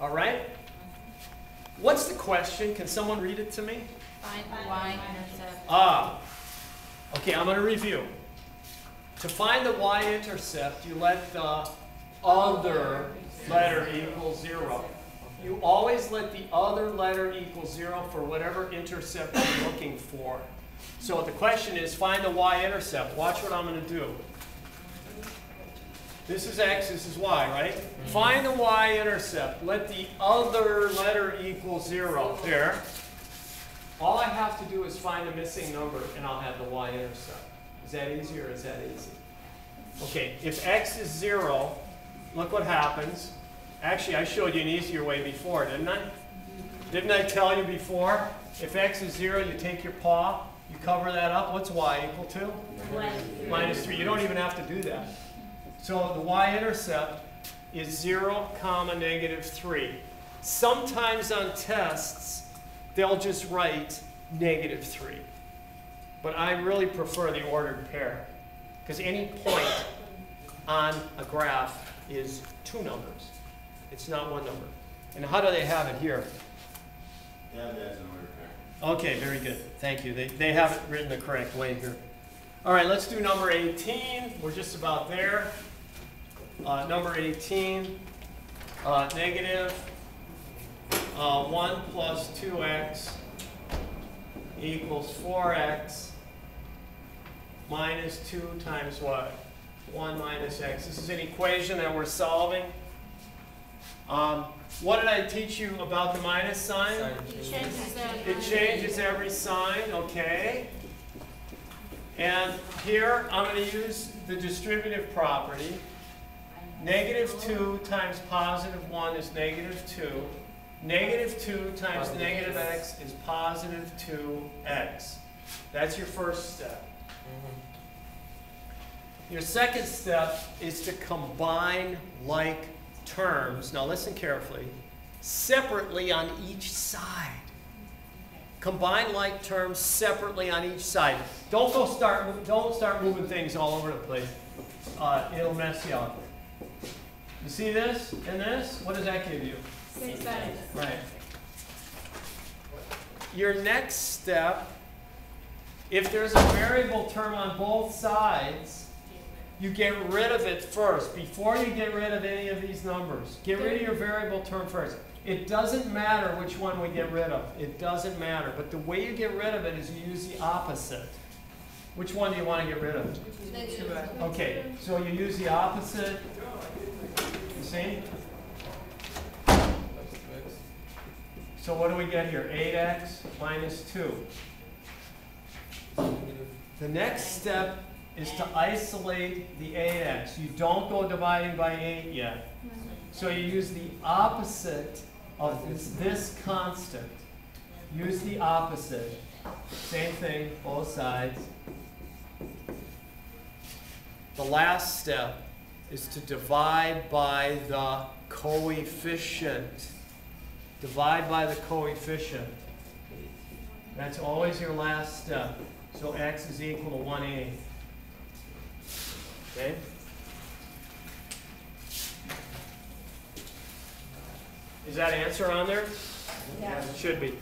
All right? What's the question? Can someone read it to me? Find the y-intercept. Ah. Okay, I'm going to review. To find the y-intercept, you let the other letter equal 0. You always let the other letter equal 0 for whatever intercept you're looking for. So the question is, find the y-intercept. Watch what I'm going to do. This is x, this is y, right? Find the y-intercept. Let the other letter equal 0. There. All I have to do is find a missing number, and I'll have the y-intercept. Is that easy or is that easy? Okay, if x is 0, look what happens. Actually, I showed you an easier way before, didn't I? Didn't I tell you before? If x is 0, you take your paw, you cover that up. What's y equal to? Minus 3. You don't even have to do that. So the y-intercept is 0, negative 3. Sometimes on tests, they'll just write negative 3. But I really prefer the ordered pair, because any point on a graph is 2 numbers. It's not 1 number. And how do they have it here? They have it as an ordered pair. Okay, very good. Thank you. They have it written the correct way here. All right, let's do number 18. We're just about there. Number 18, negative 1 plus 2x equals 4x minus 2 times what? 1 minus x. This is an equation that we're solving. What did I teach you about the minus sign? It changes every sign, okay. And here I'm going to use the distributive property. Negative 2 times positive 1 is negative 2. Negative 2 times negative x is positive 2x. That's your first step. Your second step is to combine like terms. Now listen carefully. Separately on each side. Combine like terms separately on each side. Don't start moving things all over the place. It'll mess you up. You see this and this? What does that give you? 6x. Right. Your next step, if there's a variable term on both sides, you get rid of it first. Before you get rid of any of these numbers, get rid of your variable term first. It doesn't matter which one we get rid of. It doesn't matter. But the way you get rid of it is you use the opposite. Which one do you want to get rid of? Okay, so you use the opposite. You see? So what do we get here? 8x minus 2. The next step is to isolate the 8x. You don't go dividing by 8 yet. So you use the opposite of this constant. Use the opposite. Same thing, both sides. The last step is to divide by the coefficient. Divide by the coefficient. That's always your last step. So x is equal to 1/8. Okay? Is that answer on there? Yeah. It should be.